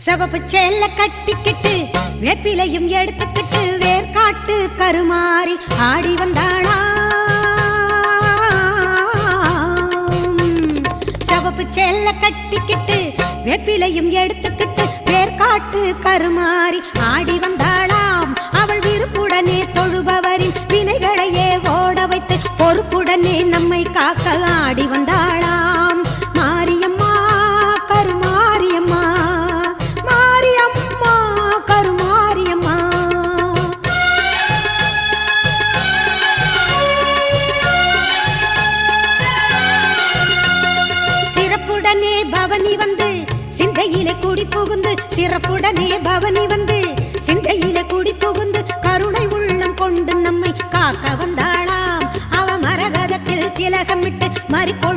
சிவப்பு சேல கட்டிக்கிட்டு வேப்பிலையும் எடுத்துக்கிட்டு வேர்காட்டு கருமாறி ஆடி வந்தாளா. சிவப்பு சேல கட்டிக்கிட்டு வேப்பிலையும் எடுத்துக்கிட்டு வேர்காட்டு கருமாறி ஆடி வந்தாளாம். அவள் விருப்புடனே தொழுபவரின் வினைகளையே ஓட வைத்து பொறுப்புடனே நம்மை காக்க ஆடி வந்தாளாம். மாரியம்மா கருமாரியம்மா, மாரியம்மா கருமாரியம்மா. சிறப்புடனே பவனி வந்து சிந்தையிலே கூடி புகுந்து, சிறப்புடனே பவனி வந்து சிந்தையிலே கூடி புகுந்து கருணை உள்ளம் கொண்டு நம்மை காக்க வந்தாளாம். அவ மரகதத்தில் திலகமிட்டு மறிக்கொள்